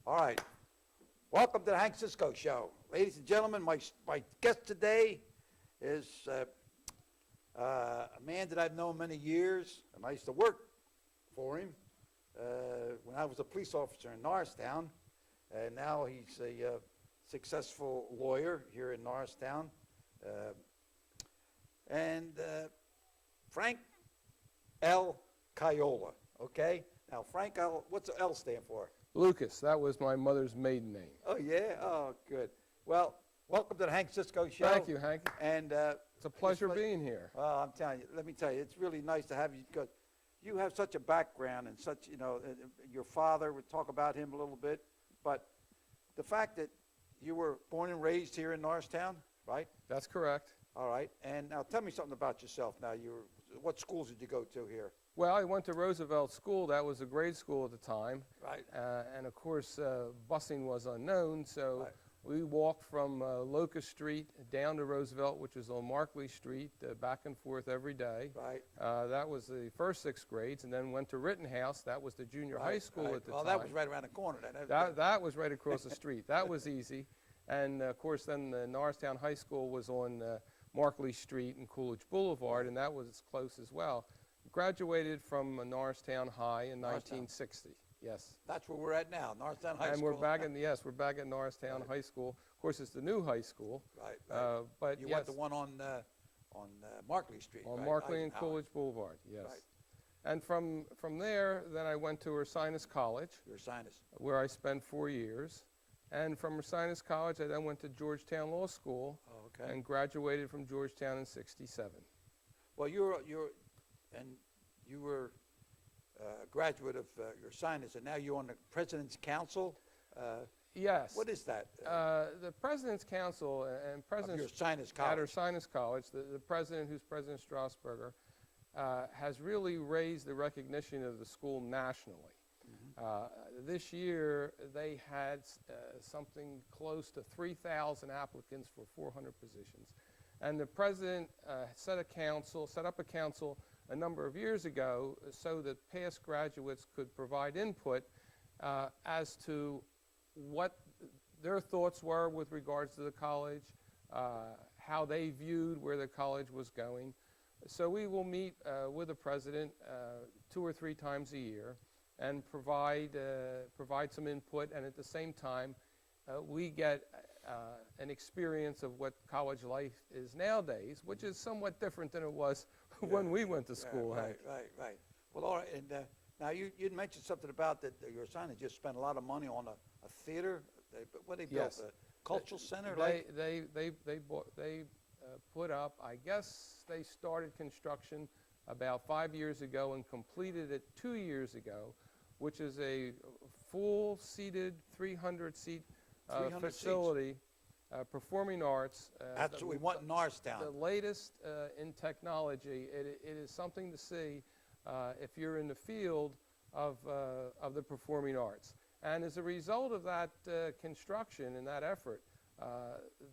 All right. Welcome to the Hank Cisco Show. Ladies and gentlemen, my guest today is a man that I've known many years, and I used to work for him when I was a police officer in Norristown. And now he's a successful lawyer here in Norristown. Frank L. Caiola, okay? Now, Frank L., what's the L stand for? Lucas, that was my mother's maiden name. Oh, yeah? Oh, good. Well, welcome to the Hank Cisco Show. Thank you, Hank. And it's a pleasure being here. Well, I'm telling you, let me tell you, it's really nice to have you because you have such a background and such, your father, we'll talk about him a little bit, but the fact that you were born and raised here in Norristown, right? That's correct. All right. And now tell me something about yourself. Now, what schools did you go to here? Well, I went to Roosevelt School. That was a grade school at the time. Right. And, of course, busing was unknown, so Right. we walked from Locust Street down to Roosevelt, which is on Markley Street, back and forth every day. Right. That was the first 6 grades, and then went to Rittenhouse. That was the junior high school at the time. Well, that was right around the corner then. That was right across the street. That was easy. And, of course, then the Norristown High School was on Markley Street and Coolidge Boulevard, and that was close as well. Graduated from Norristown High in 1960. Yes. That's where we're at now, Norristown High and School. we're back at Norristown High School. Of course, it's the new high school. Right. But you yes, went to one on Markley Street. on right? Markley and Eisenhower. Coolidge Boulevard. Yes. Right. And from there, then I went to Ursinus College, Your sinus. where I spent 4 years. And from Ursinus College, I then went to Georgetown Law School Oh, okay. and graduated from Georgetown in '67. Well, you were a graduate of your sinus, and now you're on the President's Council. Yes. What is that? The President's Council and Of President's your sinus at college. Ursinus College, the president, who's President Strasburger, has really raised the recognition of the school nationally. This year, they had something close to 3,000 applicants for 400 positions. And the president set up a council a number of years ago so that past graduates could provide input as to what their thoughts were with regards to the college, how they viewed where the college was going. So we will meet with the president 2 or 3 times a year and provide some input, and at the same time, we get an experience of what college life is nowadays, which is somewhat different than it was when we went to school. Right. Well, all right. And now you mentioned something about that your sinus just spent a lot of money on a theater. What they built? Yes. A cultural center? They put up, I guess they started construction about 5 years ago and completed it 2 years ago, which is a full-seated 300-seat 300 facility, performing arts. That's what we want in Norristown. The latest in technology. It is something to see if you're in the field of the performing arts. And as a result of that construction and that effort,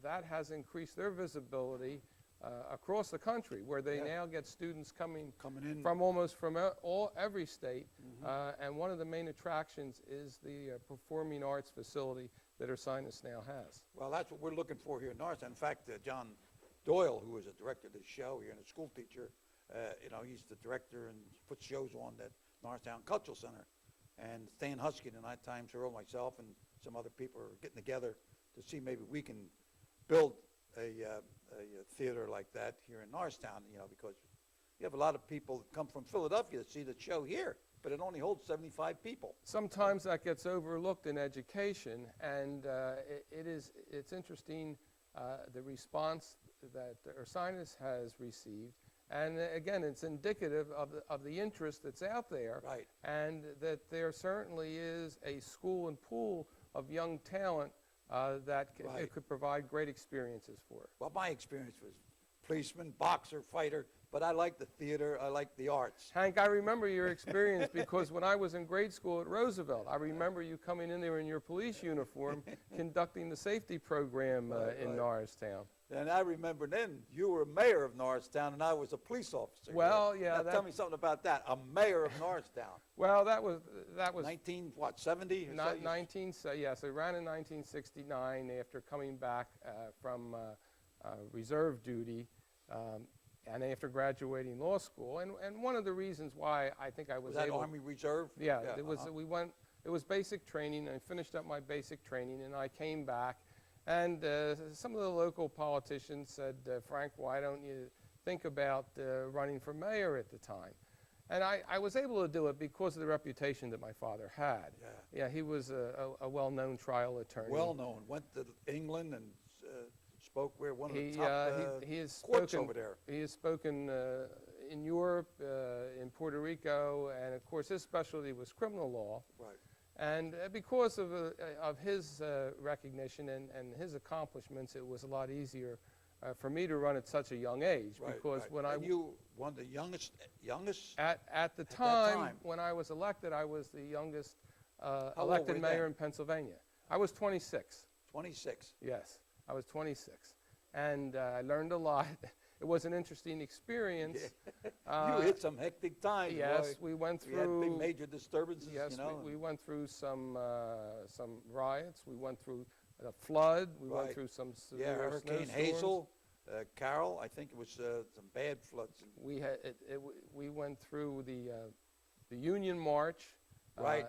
that has increased their visibility across the country, where they now get students coming in from almost from every state. And one of the main attractions is the performing arts facility that Ursinus now has. Well, that's what we're looking for here in Norristown. In fact, John Doyle, who is a director of the show here and a school teacher, he's the director and puts shows on that Norristown Cultural Center. And Stan Husky and I, times Earl, myself, and some other people are getting together to see maybe we can build a theater like that here in Norristown, because you have a lot of people that come from Philadelphia to see the show here, but it only holds 75 people. Sometimes that gets overlooked in education, and it's interesting the response that Ursinus has received. And again, it's indicative of the interest that's out there, Right. and that there certainly is a school and pool of young talent that Right. it could provide great experiences for. Well, my experience was policeman, boxer, fighter, but I like the theater, I like the arts. Hank, I remember your experience because when I was in grade school at Roosevelt, I remember you coming in there in your police uniform conducting the safety program in Norristown. And I remember then you were mayor of Norristown and I was a police officer. Well, yeah. Now, tell me something about that. A mayor of Norristown. Well, that was 70? Yes, I ran in 1969 after coming back from reserve duty and after graduating law school. And one of the reasons why I think I was that able... Army Reserve? Yeah, it was. It was basic training. I finished up my basic training, and I came back. And some of the local politicians said, Frank, why don't you think about running for mayor at the time? And I was able to do it because of the reputation that my father had. Yeah, he was a well-known trial attorney. Well-known. Went to England and spoke where one of the top courts over there. He has spoken in Europe, in Puerto Rico, and of course his specialty was criminal law. Right. And because of his recognition and his accomplishments, it was a lot easier for me to run at such a young age. Right, because right. when and you won the youngest? At the time, when I was elected, I was the youngest elected mayor in Pennsylvania. I was 26. 26? Yes, I was 26. And I learned a lot. It was an interesting experience. You hit some hectic times. Yes, boy. we went through. We had big major disturbances. Yes, you know? we went through some riots. We went through a flood. We went through some severe Hurricane snowstorms. Hazel, Carol. I think it was some bad floods. We went through the Union March.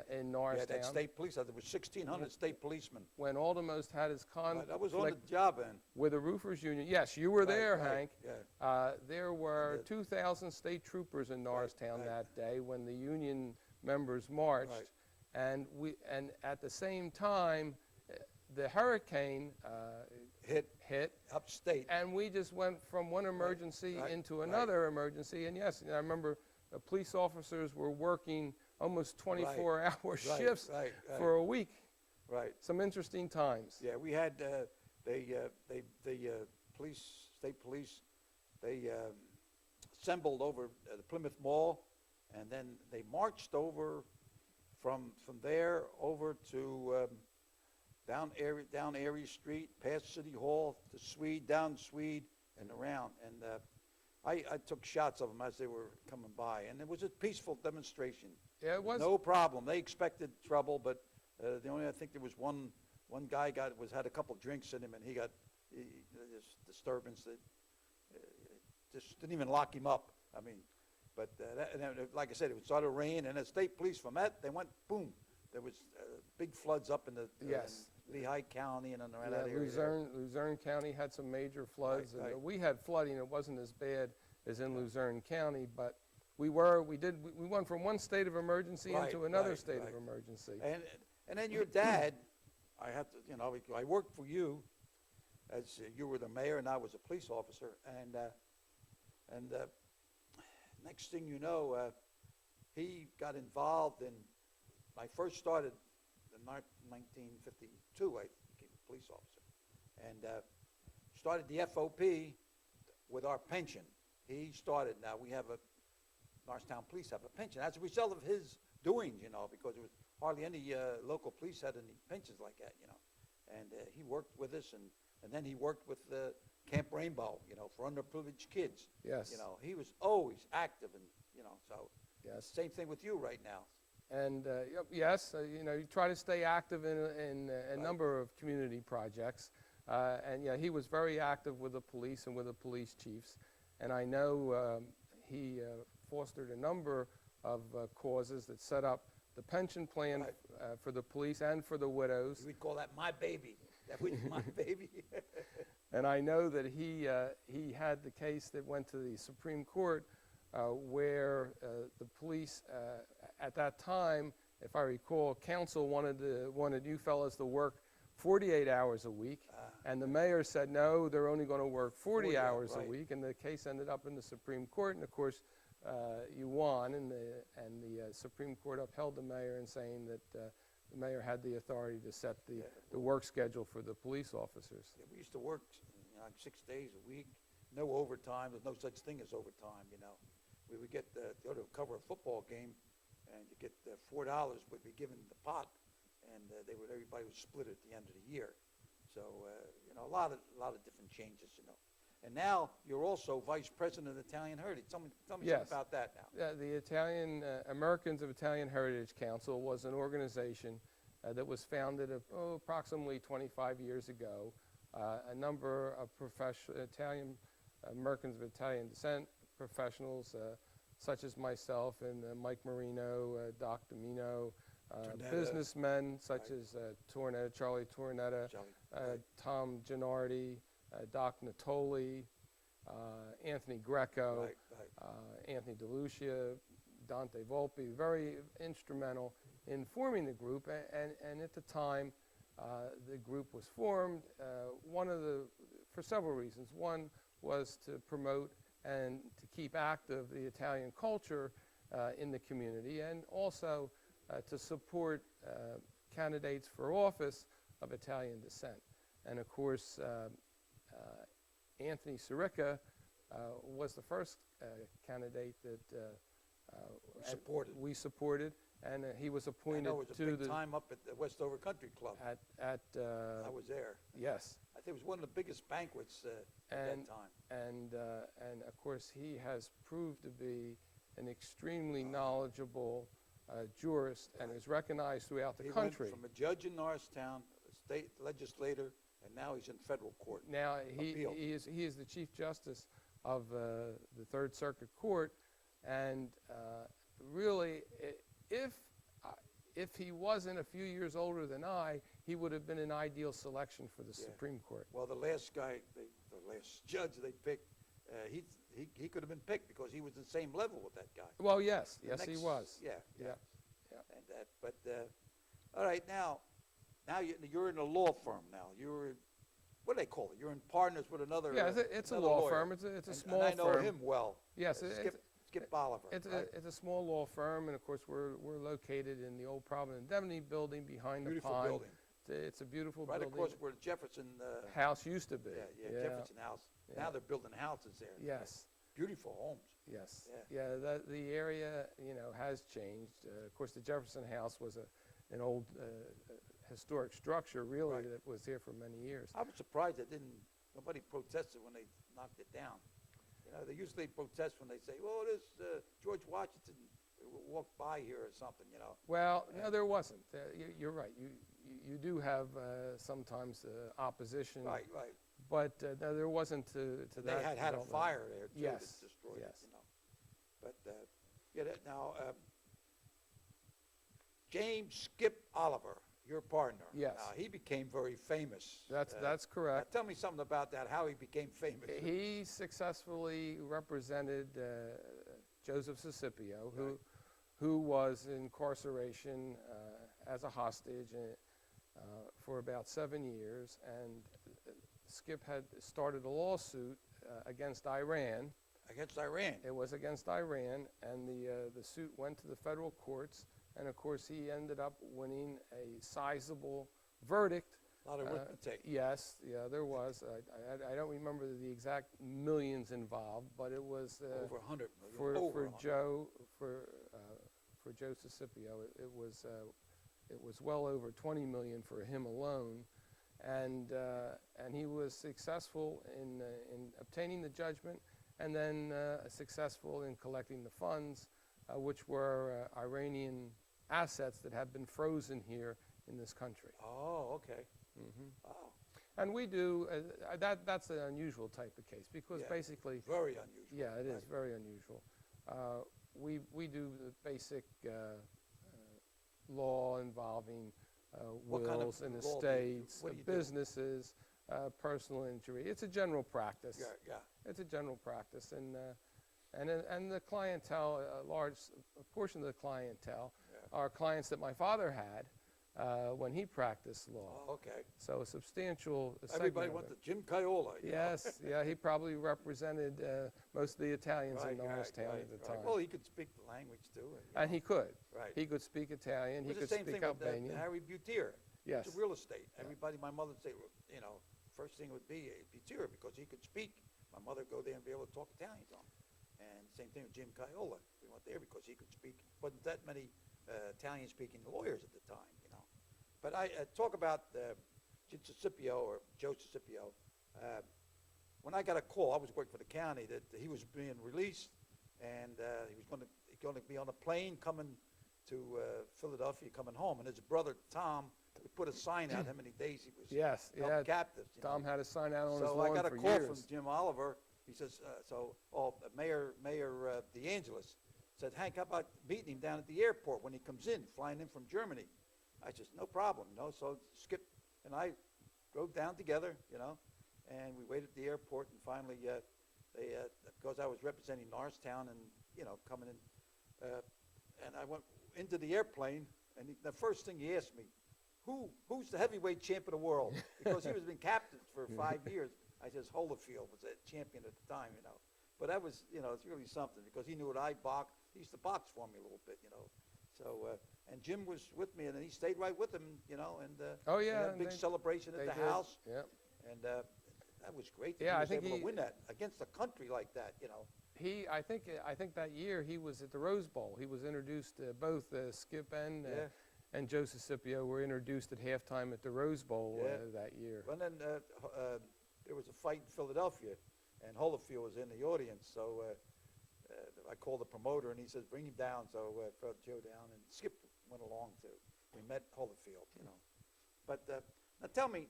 In Norristown. Yeah, that state police. There was 1,600 state policemen. When Aldermost had his conflict. I was on the job then. With the Roofers Union. Yes, you were there, Hank. Yeah. There were 2,000 state troopers in Norristown that day when the Union members marched. Right. And at the same time, the hurricane hit upstate. And we just went from one emergency into another emergency. And yes, I remember the police officers were working almost 24-hour shifts for a week. Right. Some interesting times. Yeah, we had state police, they assembled over the Plymouth Mall, and then they marched over from there over to down Erie Street, past City Hall, to Swede, down Swede, and around. And I took shots of them as they were coming by, and it was a peaceful demonstration. Yeah, it was. No problem. They expected trouble, but I think there was one guy had a couple drinks in him, and he got this disturbance that just didn't even lock him up. I mean, but like I said, it started to rain, and the state police from that, they went boom. There was big floods up in the Lehigh County and around that area. Luzerne County had some major floods. Right. And we had flooding. It wasn't as bad as in Luzerne County, but we went from one state of emergency into another state of emergency. And then your dad, I worked for you as you were the mayor and I was a police officer, and next thing you know, he got involved in. I first started in 1952. I became a police officer, and started the FOP with our pension. He started. Now we have Norristown Police have a pension as a result of his doings, because there was hardly any local police had any pensions like that, And he worked with us, and then he worked with Camp Rainbow, for underprivileged kids. Yes. He was always active, and so. Yes. Same thing with you right now. And yes, you try to stay active in a number of community projects. And yeah, he was very active with the police and with the police chiefs. And I know he fostered a number of causes that set up the pension plan for the police and for the widows. We call that my baby. That was my baby. And I know that he had the case that went to the Supreme Court where the police, at that time, if I recall, council wanted you fellas to work 48 hours a week, and the mayor said, no, they're only going to work 40 hours a week, and the case ended up in the Supreme Court, and of course, you won, and the Supreme Court upheld the mayor in saying that the mayor had the authority to set the work schedule for the police officers. Yeah, we used to work like 6 days a week, no overtime. There's no such thing as overtime, you know. We would get, go to cover a football game, and you get $4 would be given the pot, and everybody would split it at the end of the year. So, you know, a lot of different changes, you know. And now you're also vice president of Italian Heritage. Tell me Yes. something about that now. The Italian Americans of Italian Heritage Council was an organization that was founded approximately 25 years ago. A number of Italian Americans of Italian descent professionals, such as myself and Mike Marino, Doc Domino, businessmen such as Charlie Tornetta, Tom Gennardi, Doc Natoli, Anthony Greco, Anthony DeLucia, Dante Volpe, very instrumental in forming the group. And at the time the group was formed, for several reasons. One was to promote and to keep active the Italian culture in the community, and also to support candidates for office of Italian descent. And of course, Anthony Sirica was the first candidate that we supported, and he was appointed I know it was to a big time up at the Westover Country Club. I was there. Yes. I think it was one of the biggest banquets at that time. And of course, he has proved to be an extremely knowledgeable jurist, and is recognized throughout the country. He went from a judge in Norristown, a state legislator, and now he's in federal court. Now he is the Chief Justice of the Third Circuit Court, and really, if he wasn't a few years older than I, he would have been an ideal selection for the Supreme Court. Well, the last guy, the last judge they picked, he could have been picked because he was the same level with that guy. Well, yes, he was. Yeah. Yeah. And all right, now you're in a law firm now. What do they call it? You're in partners with another. Yeah, it's a another law lawyer. firm. It's a small and I firm. know him well. Yes, Skip Oliver. It's right? it's a small law firm, and of course we're located in the old Provident Indemnity building behind Beautiful the pond. building. It's a beautiful Right building. across where the Jefferson House used to be. Yeah, Jefferson House. Yeah. Now they're building houses there. Yes. Beautiful homes. Yes. Yeah. The area, has changed. Of course, the Jefferson House was an old historic structure, really, Right. that was here for many years. I was surprised that nobody protested when they knocked it down. They usually protest when they say, "Well, this George Washington walked by here or something," Well, no, there wasn't. You're right. You do have sometimes opposition. Right. But no, there wasn't to that. They had a development. fire there too Yes. that destroyed Yes. it. But now James Skip Oliver, your partner. Yes. Now he became very famous. That's correct. Tell me something about that. How he became famous. He successfully represented Joseph Sicipio, who was in incarceration as a hostage for about 7 years, and Skip had started a lawsuit against Iran. Against Iran. It was against Iran, and the suit went to the federal courts, and of course he ended up winning a sizable verdict. A lot of arithmetic. Yes, there was. I don't remember the exact millions involved, but it was Over 100 million. for Joe Sicipio. It was well over 20 million for him alone, and he was successful in obtaining the judgment, and then successful in collecting the funds, which were Iranian assets that had been frozen here in this country. Oh, okay. Mm-hmm. Oh, And we do, that's an unusual type of case, because basically, very unusual. yeah, it is Right. very unusual. We do the basic law involving What kind of wills and law do you do? estates, What do you do? businesses, personal injury. It's a general practice. Yeah. It's a general practice, and the clientele, a portion of the clientele, are clients that my father had when he practiced law. Oh, okay. So a substantial segment Everybody of went it. to Jim Caiola. Yes, yeah, he probably represented most of the Italians in Norristown at the time. Well, he could speak the language too. And he could. Right. He could speak Italian. He It was could the same speak thing with Albanian. Harry Butier. Yes. It's real estate. Everybody, my mother would say, first thing would be Butier, because he could speak my mother would go there and be able to talk Italian to him. And same thing with Jim Caiola. We went there because he could speak. Wasn't that many Italian-speaking lawyers at the time, you know. But I talk about Scipio or Joe Scipio. When I got a call, I was working for the county, that he was being released, and he was going to be on a plane coming to Philadelphia, coming home. And his brother Tom would put a sign out how many days he was held captive. Tom had a sign out on his lawn So I got a for call years. from Jim Oliver. He says, Mayor DeAngelis said, Hank, how about meeting him down at the airport when he comes in, flying in from Germany? I said, no problem, you know. So Skip and I drove down together, you know, and we waited at the airport, and finally, because I was representing Norristown and, you know, coming in, and I went into the airplane, and the first thing he asked me, who's the heavyweight champ of the world? Because he was been captain for 5 years. I says Holyfield was a champion at the time, you know. But that was, you know, it's really something, because he knew what I boxed. He used to box for me a little bit, you know. So, and Jim was with me, and then he stayed right with him, you know. And oh we yeah, had a big celebration at the did. house. Yep. And that was great. That Yeah, he I was think able he- to win that against a country like that, you know. I think that year he was at the Rose Bowl. He was introduced. Both Skip and Joe Scipio were introduced at halftime at the Rose Bowl that year. And then there was a fight in Philadelphia, and Holyfield was in the audience. So I called the promoter, and he says, bring him down. So I brought Joe down, and Skip went along too. We met Holyfield, you know. But now tell me,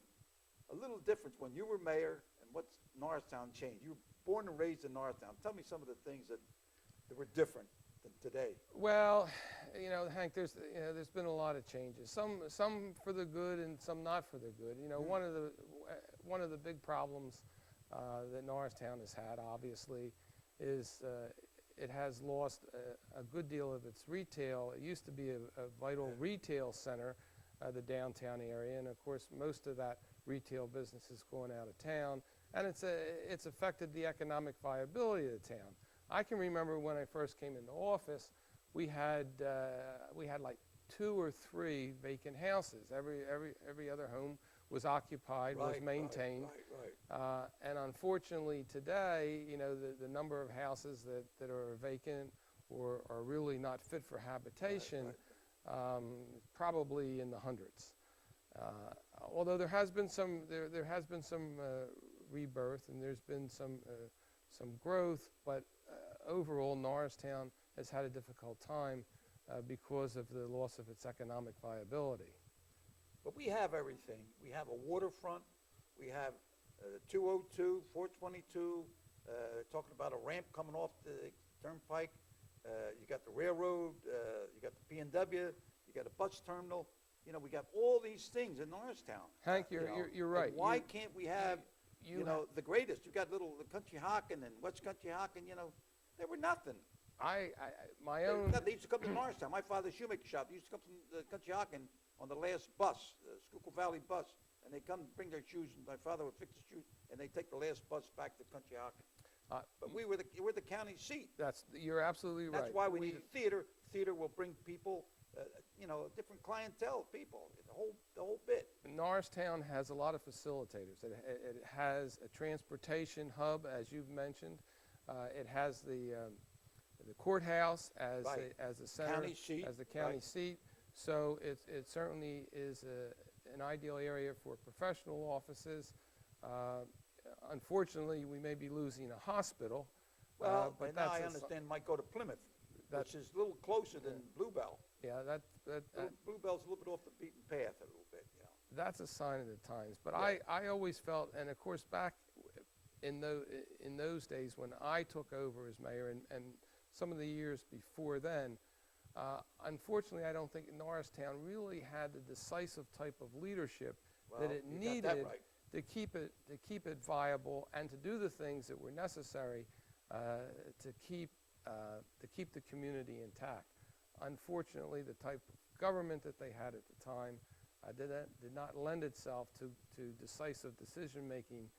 a little difference when you were mayor and what's Norristown changed. You were born and raised in Norristown. Tell me some of the things that were different than today. Well, you know, Hank, there's been a lot of changes. Some for the good and some not for the good. You know, one of the big problems that Norristown has had, obviously, is it has lost a good deal of its retail. It used to be a vital retail center, the downtown area, and of course, most of that retail business is going out of town, and it's affected the economic viability of the town. I can remember when I first came into office, we had like 2 or 3 vacant houses. Every other home was occupied, was maintained. Right. And unfortunately today, you know, the number of houses that are vacant or are really not fit for habitation, probably in the hundreds. Although there has been some rebirth, and there's been some growth, but overall Norristown has had a difficult time because of the loss of its economic viability. But we have everything. We have a waterfront. We have 202, 422, talking about a ramp coming off the turnpike. You got the railroad. You got the P&W. You got a bus terminal. You know, we got all these things in Norristown. Hank, you know. you're right. And why can't we have, you know, the greatest? You got the Country Hockin and West Country Hockin, you know, they were nothing. They used to come to Norristown. My father's shoemaker shop used to come from the Country Hockin on the last bus, the Schuylkill Valley bus, and they come bring their shoes, and my father would fix the shoes, and they take the last bus back to Country Hockin. But we're the county seat. You're absolutely right. That's why we need a theater. Theater will bring people, you know, a different clientele of people, the whole bit. Norristown has a lot of facilitators. It has a transportation hub, as you've mentioned. It has the courthouse as a center, County seat, as the county seat. So it certainly is an ideal area for professional offices. Unfortunately, we may be losing a hospital. Well, but and now I understand might go to Plymouth, which is a little closer than Bluebell. Yeah, Bluebell's a little bit off the beaten path a little bit, you know. that's a sign of the times. But Yeah. I always felt, and of course back in those days when I took over as mayor and some of the years before then, unfortunately I don't think Norristown really had the decisive type of leadership that it you got needed that right. to keep it viable and to do the things that were necessary to keep the community intact. Unfortunately, the type of government that they had at the time did not lend itself to decisive decision making,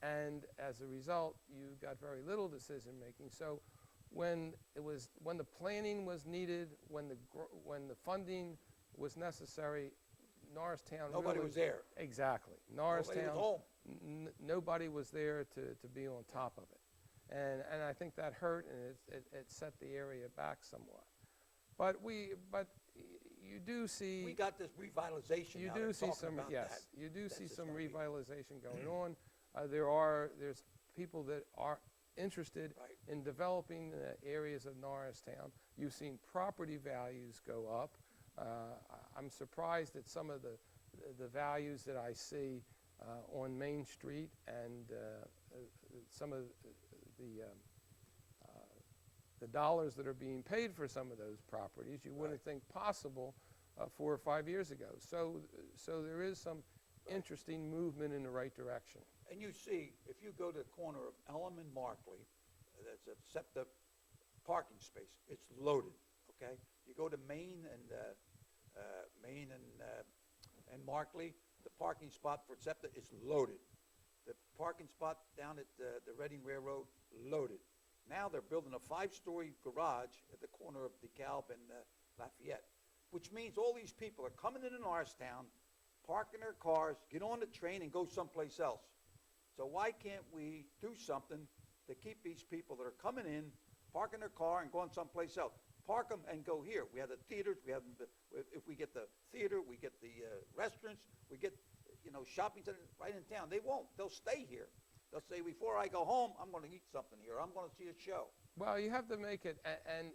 and as a result, you got very little decision making. So when the planning was needed, when the funding was necessary, Norristown Nobody really, was there. Exactly. Nobody was home. Nobody was there to be on top of it. And I think that hurt, and it set the area back somewhat. But you do see... We got this revitalization You now. do They're see talking some, about yes, that. you do That's see just some gonna be- revitalization going on. There's people that are interested Right. in developing areas of Norristown. You've seen property values go up. I'm surprised at some of the values that I see on Main Street, and some of the dollars that are being paid for some of those properties you wouldn't think possible 4 or 5 years ago. So there is some interesting movement in the right direction. And you see, if you go to the corner of Elm and Markley, that's a SEPTA parking space. It's loaded, okay? You go to Main and Markley, the parking spot for SEPTA is loaded. The parking spot down at the Reading Railroad, loaded. Now they're building a 5-story garage at the corner of DeKalb and Lafayette, which means all these people are coming into Norristown, parking their cars, get on the train, and go someplace else. So why can't we do something to keep these people that are coming in, parking their car, and going someplace else? Park them and go here. We have the theaters. We have, if we get the theater, we get the restaurants, we get, shopping centers right in town. They won't. They'll stay here. They'll say, before I go home, I'm going to eat something here. I'm going to see a show. Well, you have to make it, and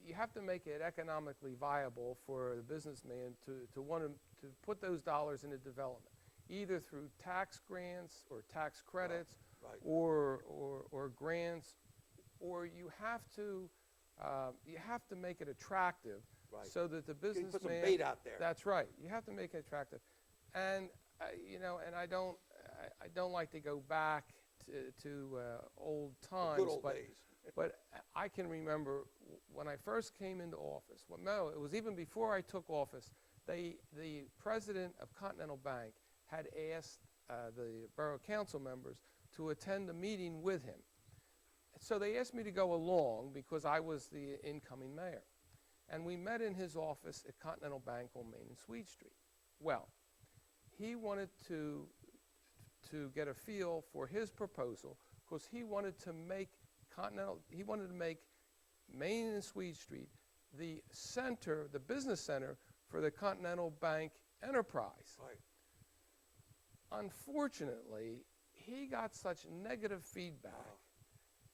you have to make it economically viable for the businessman to want to put those dollars into development, either through tax grants or tax credits, Right. or grants, or you have to make it attractive, Right. so that the You can businessman. put some bait out there. That's right. You have to make it attractive, and and I don't like to go back to old times, Good old days. but I can remember when I first came into office. Well, no, it was even before I took office. The president of Continental Bank had asked the borough council members to attend a meeting with him. So they asked me to go along because I was the incoming mayor. And we met in his office at Continental Bank on Main and Sweet Street. Well, he wanted to get a feel for his proposal because he wanted to make Main and Sweet Street the center, the business center for the Continental Bank enterprise. Right. Unfortunately, he got such negative feedback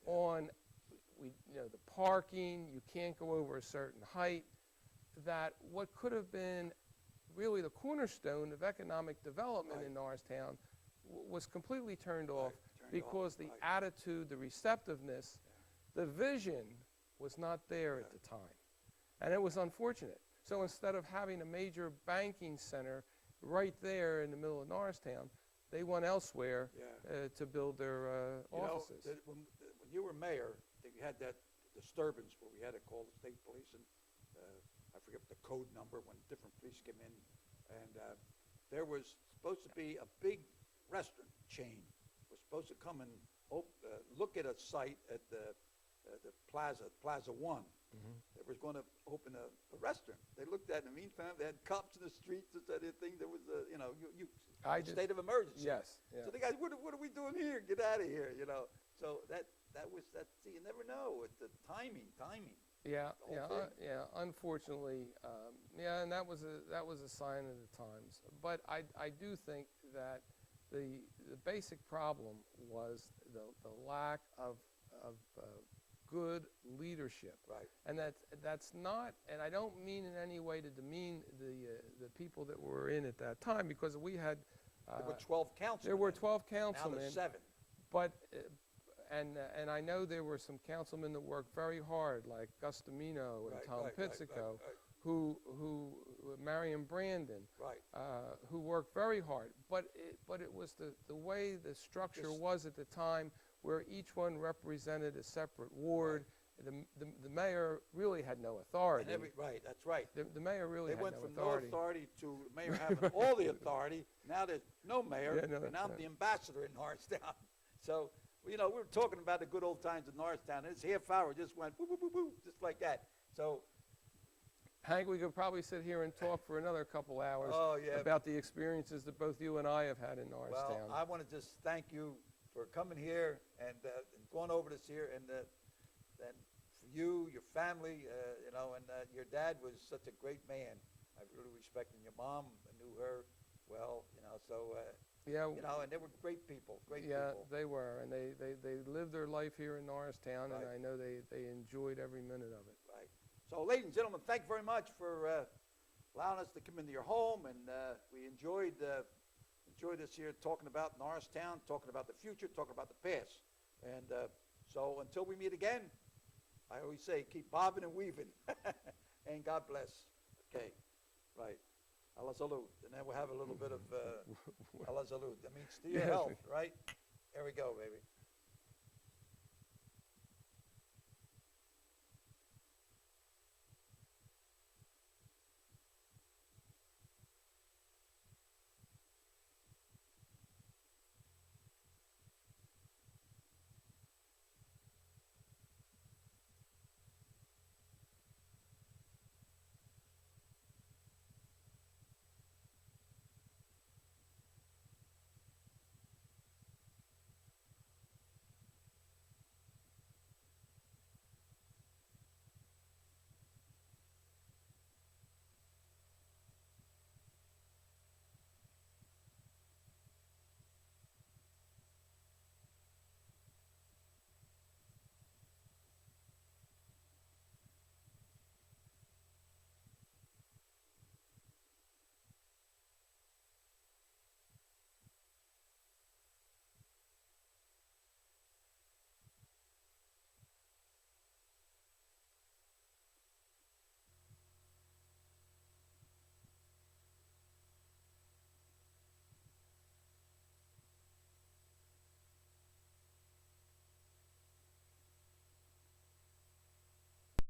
on the parking, you can't go over a certain height, that what could have been really the cornerstone of economic development Right. in Norristown was completely turned off turned because off, the right. attitude, the receptiveness, the vision was not there at the time. And it was unfortunate. So instead of having a major banking center right there in the middle of Norristown, they went elsewhere to build their offices. When you were mayor, you had that disturbance where we had to call the state police, and I forget the code number when different police came in, and there was supposed to be a big restaurant chain was supposed to come and look at a site at the Plaza One. Mm-hmm. They was going to open a restaurant. They looked at it. In the meantime, they had cops in the streets. This, that, and thing. There was a state of emergency. Yes. Yeah. So the guys, what are we doing here? Get out of here, So that. See, you never know. It's the timing. Yeah, the whole yeah. Unfortunately, and that was a sign of the times. But I do think that the basic problem was the lack of good leadership. Right. And that's not, and I don't mean in any way to demean the people that were in at that time, because we had There were 12 councilmen. there were 12 Now councilmen. there's 7. But, and I know there were some councilmen that worked very hard, like Gus Domino and Right, Tom right, Pizzico, right. who Marion Brandon, Right. who worked very hard. But it was the way the structure was at the time, where each one represented a separate ward. The mayor really had no authority. And right, that's right. The mayor really They had went no from authority. no authority to the mayor having all the authority. Now there's no mayor, Yeah, no, and I'm yeah. the ambassador in Norristown. So, we were talking about the good old times in Norristown. This half hour just went boo, boo, boo, boo, just like that. So, Hank, we could probably sit here and talk for another couple hours Oh, yeah. about the experiences that both you and I have had in Well, Norristown. I want to just thank you for coming here and going over this here, and for you, your family, and your dad was such a great man. I really respect him. Your mom, I knew her well, so, yeah, and they were great people, yeah, people. they were, and they lived their life here in Norristown, and Right. I know they enjoyed every minute of it. Right. So, ladies and gentlemen, thank you very much for allowing us to come into your home, and we enjoyed this here talking about Norristown, talking about the future, talking about the past. And so until we meet again, I always say keep bobbing and weaving, and God bless. Okay, right. Allah salud. And then we'll have a little bit of Allah salud. That means to your Yes. health, right? There we go, baby.